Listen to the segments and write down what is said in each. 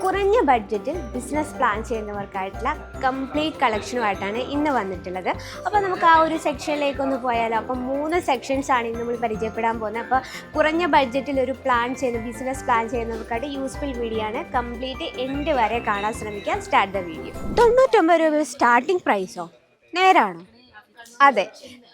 കുറഞ്ഞ ബഡ്ജറ്റിൽ business plan ചെയ്യുന്നവർക്കായിട്ടുള്ള complete കളക്ഷനുമായിട്ടാണ് ഇന്ന് വന്നിട്ടുള്ളത്. അപ്പോൾ നമുക്ക് ആ ഒരു സെക്ഷനിലേക്കൊന്ന് പോയാലോ. അപ്പം 3 സെക്ഷൻസ് ആണ് ഇന്ന് നമ്മൾ പരിചയപ്പെടാൻ പോകുന്നത്. അപ്പോൾ കുറഞ്ഞ ബഡ്ജറ്റിൽ ഒരു ബിസിനസ് പ്ലാൻ ചെയ്യുന്നവർക്കായിട്ട് യൂസ്ഫുൾ വീഡിയോ ആണ്. കംപ്ലീറ്റ് എൻഡ് വരെ കാണാൻ ശ്രമിക്കാം. Start the video. 99 രൂപ സ്റ്റാർട്ടിംഗ് പ്രൈസോ? നേരാണോ? അതെ,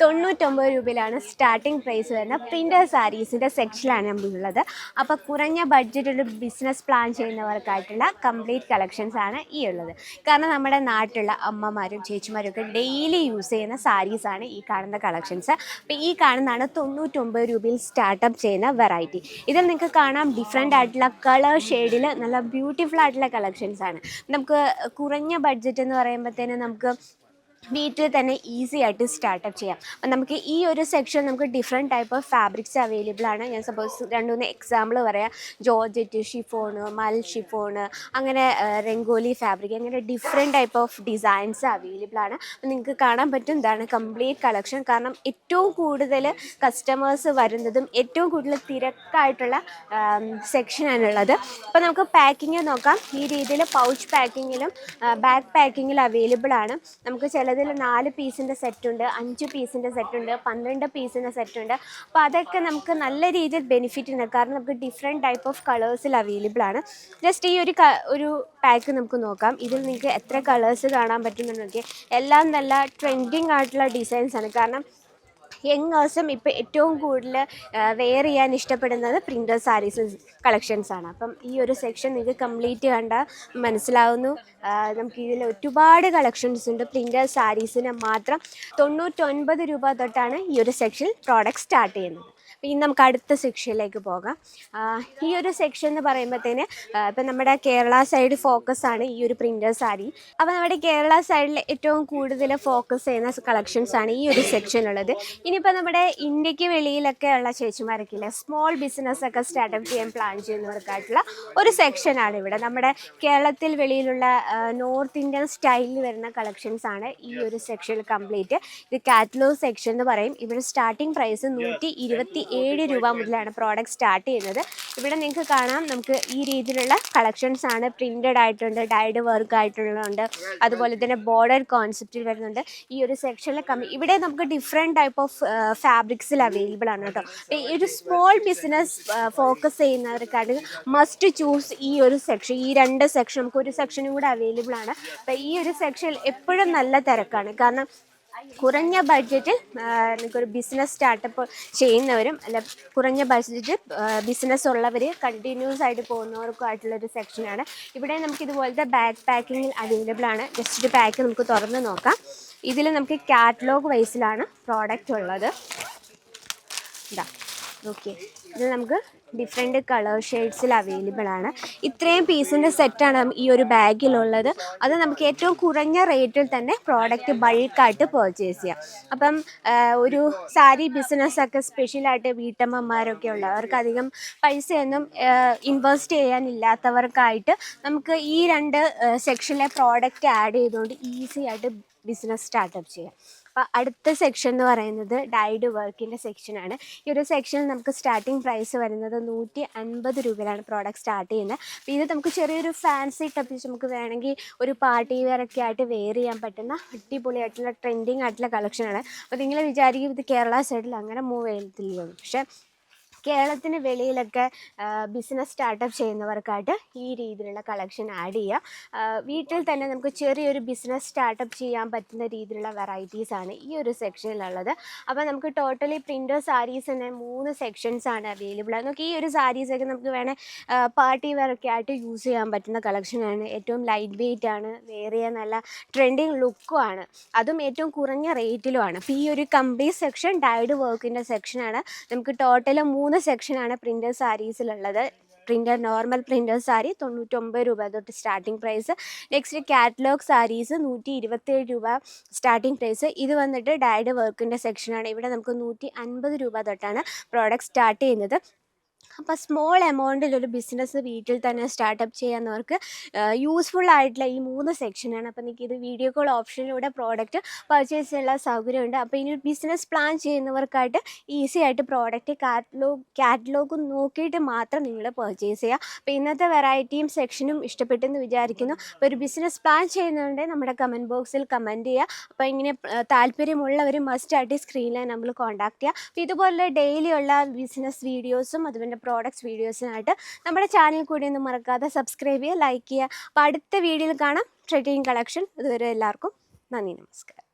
99 രൂപയിലാണ് സ്റ്റാർട്ടിംഗ് പ്രൈസ് വരുന്ന പ്രിൻ്റർ സാരീസിൻ്റെ സെക്ഷനിലാണ് നമ്മളുള്ളത്. അപ്പോൾ കുറഞ്ഞ ബഡ്ജറ്റിൽ ബിസിനസ് പ്ലാൻ ചെയ്യുന്നവർക്കായിട്ടുള്ള കംപ്ലീറ്റ് കളക്ഷൻസ് ആണ് ഈ ഉള്ളത്. കാരണം നമ്മുടെ നാട്ടിലുള്ള അമ്മമാരും ചേച്ചിമാരും ഒക്കെ ഡെയിലി യൂസ് ചെയ്യുന്ന സാരീസാണ് ഈ കാണുന്ന കളക്ഷൻസ്. അപ്പോൾ ഈ കാണുന്നതാണ് 99 രൂപയിൽ സ്റ്റാർട്ടപ്പ് ചെയ്യുന്ന വെറൈറ്റി. ഇതിൽ നിങ്ങൾക്ക് കാണാം ഡിഫറെൻ്റ് ആയിട്ടുള്ള കളർ ഷെയ്ഡിൽ നല്ല ബ്യൂട്ടിഫുൾ ആയിട്ടുള്ള കളക്ഷൻസ് ആണ്. നമുക്ക് കുറഞ്ഞ ബഡ്ജറ്റ് എന്ന് പറയുമ്പോഴത്തേന് നമുക്ക് വീട്ടിൽ തന്നെ ഈസി ആയിട്ട് സ്റ്റാർട്ടപ്പ് ചെയ്യാം. അപ്പം നമുക്ക് ഈ ഒരു സെക്ഷൻ നമുക്ക് different type of fabrics available ആണ്. ഞാൻ സപ്പോസ് 2-3 എക്സാമ്പിൾ പറയാം. ജോർജറ്റ്, ഷിഫോണ്, മൽ ഷിഫോണ്, അങ്ങനെ രംഗോലി ഫാബ്രിക്, അങ്ങനെ different type of designs available ആണ്. അപ്പം നിങ്ങൾക്ക് കാണാൻ പറ്റും ഇതാണ് കംപ്ലീറ്റ് കളക്ഷൻ. കാരണം ഏറ്റവും കൂടുതൽ കസ്റ്റമേഴ്സ് വരുന്നതും ഏറ്റവും കൂടുതൽ തിരക്കായിട്ടുള്ള സെക്ഷനാണുള്ളത്. അപ്പോൾ നമുക്ക് പാക്കിങ് നോക്കാം. ഈ രീതിയിൽ പൗച്ച് പാക്കിങ്ങിലും ബാക്ക് പാക്കിങ്ങിലും അവൈലബിൾ ആണ്. നമുക്ക് ചിലതിൽ 4 പീസിൻ്റെ സെറ്റുണ്ട്, 5 പീസിൻ്റെ സെറ്റുണ്ട്, 12 പീസിൻ്റെ സെറ്റുണ്ട്. അപ്പോൾ അതൊക്കെ നമുക്ക് നല്ല രീതിയിൽ ബെനിഫിറ്റ് ഉണ്ട്. കാരണം നമുക്ക് ഡിഫറെൻറ്റ് ടൈപ്പ് ഓഫ് കളേഴ്സിൽ അവൈലബിൾ ആണ്. ജസ്റ്റ് ഈ ഒരു പാക്ക് നമുക്ക് നോക്കാം. ഇതിൽ നിങ്ങൾക്ക് എത്ര കളേഴ്സ് കാണാൻ പറ്റുമെന്ന് നോക്കിയാൽ എല്ലാം നല്ല ട്രെൻഡിങ് ആയിട്ടുള്ള ഡിസൈൻസ് ആണ്. കാരണം യങ്ങേഴ്സും ഇപ്പോൾ ഏറ്റവും കൂടുതൽ വെയർ ചെയ്യാൻ ഇഷ്ടപ്പെടുന്നത് പ്രിൻ്റർ സാരീസ് കളക്ഷൻസാണ്. അപ്പം ഈ ഒരു സെക്ഷൻ നിങ്ങൾക്ക് കംപ്ലീറ്റ് കണ്ടാൽ മനസ്സിലാവുന്നു. നമുക്ക് ഇതിൽ ഒരുപാട് കളക്ഷൻസ് ഉണ്ട്. പ്രിൻ്റർ സാരീസിന് മാത്രം 99 രൂപ തൊട്ടാണ് ഈ ഒരു സെക്ഷനിൽ പ്രോഡക്റ്റ് സ്റ്റാർട്ട് ചെയ്യുന്നത്. ഇനി നമുക്ക് അടുത്ത സെക്ഷനിലേക്ക് പോകാം. ഈ ഒരു സെക്ഷൻ എന്ന് പറയുമ്പോഴത്തേന് ഇപ്പം നമ്മുടെ കേരള സൈഡ് ഫോക്കസ് ആണ് ഈ ഒരു പ്രിൻ്റർ സാരി. അപ്പോൾ നമ്മുടെ കേരള സൈഡിൽ ഏറ്റവും കൂടുതൽ ഫോക്കസ് ചെയ്യുന്ന കളക്ഷൻസ് ആണ് ഈ ഒരു സെക്ഷനുള്ളത്. ഇനിയിപ്പോൾ നമ്മുടെ ഇന്ത്യക്ക് വെളിയിലൊക്കെ ഉള്ള ചേച്ചിമാരൊക്കെ ഇല്ല, സ്മോൾ ബിസിനസ്സൊക്കെ സ്റ്റാർട്ടപ്പ് ചെയ്യാൻ പ്ലാൻ ചെയ്യുന്നവർക്കായിട്ടുള്ള ഒരു സെക്ഷനാണ് ഇവിടെ. നമ്മുടെ കേരളത്തിൽ വെളിയിലുള്ള നോർത്ത് ഇന്ത്യൻ സ്റ്റൈലിൽ വരുന്ന കളക്ഷൻസ് ആണ് ഈ ഒരു സെക്ഷനിൽ കംപ്ലീറ്റ്. ഇത് കാറ്റലോഗ് സെക്ഷൻ എന്ന് പറയും. ഇവിടെ സ്റ്റാർട്ടിംഗ് പ്രൈസ് 127 രൂപ മുതലാണ് പ്രോഡക്റ്റ് സ്റ്റാർട്ട് ചെയ്യുന്നത്. ഇവിടെ നിങ്ങൾക്ക് കാണാം നമുക്ക് ഈ രീതിയിലുള്ള കളക്ഷൻസ് ആണ്. പ്രിൻറ്റഡ് ആയിട്ടുണ്ട്, ഡൈഡ് വർക്ക് ആയിട്ടുള്ളതുണ്ട്, അതുപോലെ തന്നെ ബോർഡർ കോൺസെപ്റ്റിൽ വരുന്നുണ്ട്. ഈ ഒരു സെക്ഷനിൽ ഇവിടെ നമുക്ക് ഡിഫറെൻറ്റ് ടൈപ്പ് ഓഫ് ഫാബ്രിക്സിൽ അവൈലബിൾ ആണ് കേട്ടോ. ഈ ഒരു സ്മോൾ ബിസിനസ് ഫോക്കസ് ചെയ്യുന്നവർക്കായിട്ട് മസ്റ്റ് ചൂസ് ഈ ഒരു സെക്ഷൻ. ഈ 2 സെക്ഷൻ നമുക്ക് ഒരു സെക്ഷനും കൂടെ അവൈലബിൾ ആണ്. അപ്പോൾ ഈ ഒരു സെക്ഷൻ എപ്പോഴും നല്ല തിരക്കാണ്. കാരണം കുറഞ്ഞ ബഡ്ജറ്റിൽ നമുക്കൊരു ബിസിനസ് സ്റ്റാർട്ടപ്പ് ചെയ്യുന്നവരും അല്ല കുറഞ്ഞ ബഡ്ജറ്റ് ബിസിനസ് ഉള്ളവർ കണ്ടിന്യൂസ് ആയിട്ട് പോകുന്നവർക്കും ആയിട്ടുള്ളൊരു സെക്ഷനാണ്. ഇവിടെ നമുക്ക് ഇതുപോലത്തെ ബാക്ക് പാക്കിങ്ങിൽ അവൈലബിൾ ആണ്. ജസ്റ്റ് ഒരു പാക്ക് നമുക്ക് തുറന്ന് നോക്കാം. ഇതിൽ നമുക്ക് കാറ്റലോഗ് വൈസിലാണ് പ്രോഡക്റ്റ് ഉള്ളത്. ഇതാ ഓക്കെ, ഇത് നമുക്ക് ഡിഫറെൻറ്റ് കളർ ഷെയ്ഡ്സിൽ അവൈലബിൾ ആണ്. ഇത്രയും പീസിൻ്റെ സെറ്റാണ് ഈ ഒരു ബാഗിലുള്ളത്. അത് നമുക്ക് ഏറ്റവും കുറഞ്ഞ റേറ്റിൽ തന്നെ പ്രോഡക്റ്റ് ബൾക്കായിട്ട് പർച്ചേസ് ചെയ്യാം. അപ്പം ഒരു സാരി ബിസിനസ്സൊക്കെ സ്പെഷ്യലായിട്ട് വീട്ടമ്മമാരൊക്കെ ഉള്ളവർക്ക് അധികം പൈസയൊന്നും ഇൻവെസ്റ്റ് ചെയ്യാനില്ലാത്തവർക്കായിട്ട് നമുക്ക് ഈ 2 സെക്ഷനിലെ പ്രോഡക്റ്റ് ആഡ് ചെയ്തുകൊണ്ട് ഈസി ആയിട്ട് ബിസിനസ് സ്റ്റാർട്ടപ്പ് ചെയ്യാം. അപ്പോൾ അടുത്ത സെക്ഷൻ എന്ന് പറയുന്നത് ഡൈഡ് വർക്കിൻ്റെ സെക്ഷനാണ്. ഈ ഒരു സെക്ഷനിൽ നമുക്ക് സ്റ്റാർട്ടിംഗ് പ്രൈസ് വരുന്നത് 150 രൂപയിലാണ് പ്രോഡക്റ്റ് സ്റ്റാർട്ട് ചെയ്യുന്നത്. അപ്പോൾ ഇത് നമുക്ക് ചെറിയൊരു ഫാൻസി ടപ്പിച്ച് നമുക്ക് വേണമെങ്കിൽ ഒരു പാർട്ടി വെയറൊക്കെ ആയിട്ട് വെയർ ചെയ്യാൻ പറ്റുന്ന അടിപൊളിയായിട്ടുള്ള ട്രെൻഡിങ് ആയിട്ടുള്ള കളക്ഷനാണ്. അപ്പോൾ നിങ്ങൾ വിചാരിക്കും ഇത് കേരള സൈഡിൽ അങ്ങനെ മൂവ് ചെയ്യത്തില്ലെന്ന്. പക്ഷേ കേരളത്തിന് വെളിയിലൊക്കെ ബിസിനസ് സ്റ്റാർട്ടപ്പ് ചെയ്യുന്നവർക്കായിട്ട് ഈ രീതിയിലുള്ള കളക്ഷൻ ആഡ് ചെയ്യാം. വീട്ടിൽ തന്നെ നമുക്ക് ചെറിയൊരു ബിസിനസ് സ്റ്റാർട്ടപ്പ് ചെയ്യാൻ പറ്റുന്ന രീതിയിലുള്ള വെറൈറ്റീസാണ് ഈ ഒരു സെക്ഷനിലുള്ളത്. അപ്പോൾ നമുക്ക് ടോട്ടലി പ്രിൻ്റർ സാരീസ് തന്നെ 3 സെക്ഷൻസ് ആണ് അവൈലബിൾ. നമുക്ക് ഈ ഒരു സാരീസൊക്കെ നമുക്ക് വേണേൽ പാർട്ടി വെയറൊക്കെ ആയിട്ട് യൂസ് ചെയ്യാൻ പറ്റുന്ന കളക്ഷനാണ്. ഏറ്റവും ലൈറ്റ് വെയ്റ്റ് ആണ്, വെയർ ചെയ്യാൻ നല്ല ട്രെൻഡിങ് ലുക്കും ആണ്, അതും ഏറ്റവും കുറഞ്ഞ റേറ്റിലുമാണ്. അപ്പോൾ ഈ ഒരു കംപ്ലീറ്റ് സെക്ഷൻ ഡൈഡ് വർക്കിൻ്റെ സെക്ഷനാണ്. നമുക്ക് ടോട്ടൽ 3 സെക്ഷനാണ് പ്രിൻ്റർ സാരീസിലുള്ളത്. നോർമൽ പ്രിൻ്റർ സാരി 99 രൂപ തൊട്ട് starting price. Next catalogue sarees 127 രൂപ സ്റ്റാർട്ടിംഗ് പ്രൈസ്. ഇത് വന്നിട്ട് ഡൈഡ് വർക്കിൻ്റെ സെക്ഷനാണ്. ഇവിടെ നമുക്ക് 150 രൂപ തൊട്ടാണ് പ്രോഡക്റ്റ് സ്റ്റാർട്ട് ചെയ്യുന്നത്. അപ്പോൾ സ്മോൾ എമൗണ്ടിലൊരു ബിസിനസ് വീട്ടിൽ തന്നെ സ്റ്റാർട്ടപ്പ് ചെയ്യാവുന്നവർക്ക് യൂസ്ഫുൾ ആയിട്ടുള്ള ഈ 3 സെക്ഷനാണ്. അപ്പോൾ നിങ്ങൾക്ക് ഇത് വീഡിയോ കോൾ ഓപ്ഷനിലൂടെ പ്രോഡക്റ്റ് പർച്ചേസ് ചെയ്യാനുള്ള സൗകര്യമുണ്ട്. അപ്പോൾ ഇനി ബിസിനസ് പ്ലാൻ ചെയ്യുന്നവർക്കായിട്ട് ഈസി ആയിട്ട് പ്രോഡക്റ്റ് കാറ്റലോഗ് നോക്കിയിട്ട് മാത്രം നിങ്ങൾ പർച്ചേസ് ചെയ്യുക. അപ്പോൾ ഇന്നത്തെ വെറൈറ്റിയും സെക്ഷനും ഇഷ്ടപ്പെട്ടെന്ന് വിചാരിക്കുന്നു. അപ്പോൾ ഒരു ബിസിനസ് പ്ലാൻ ചെയ്യുന്നുണ്ടെങ്കിൽ നമ്മുടെ കമൻറ്റ് ബോക്സിൽ കമൻറ്റ് ചെയ്യുക. അപ്പോൾ ഇങ്ങനെ താല്പര്യമുള്ളവർ മസ്റ്റായിട്ട് സ്ക്രീനിൽ നമ്മൾ കോൺടാക്ട് ചെയ്യുക. അപ്പോൾ ഇതുപോലെ ഡെയിലിയുള്ള ബിസിനസ് വീഡിയോസും അതുപോലെ പ്രോഡക്റ്റ്സ് വീഡിയോസിനായിട്ട് നമ്മുടെ ചാനൽ കൂടി ഒന്നും മറക്കാതെ സബ്സ്ക്രൈബ് ചെയ്യുക, ലൈക്ക് ചെയ്യുക. അപ്പോൾ അടുത്ത വീഡിയോയിൽ കാണാം ട്രെൻഡിങ് കളക്ഷൻ. ഇതുവരെ എല്ലാവർക്കും നന്ദി, നമസ്കാരം.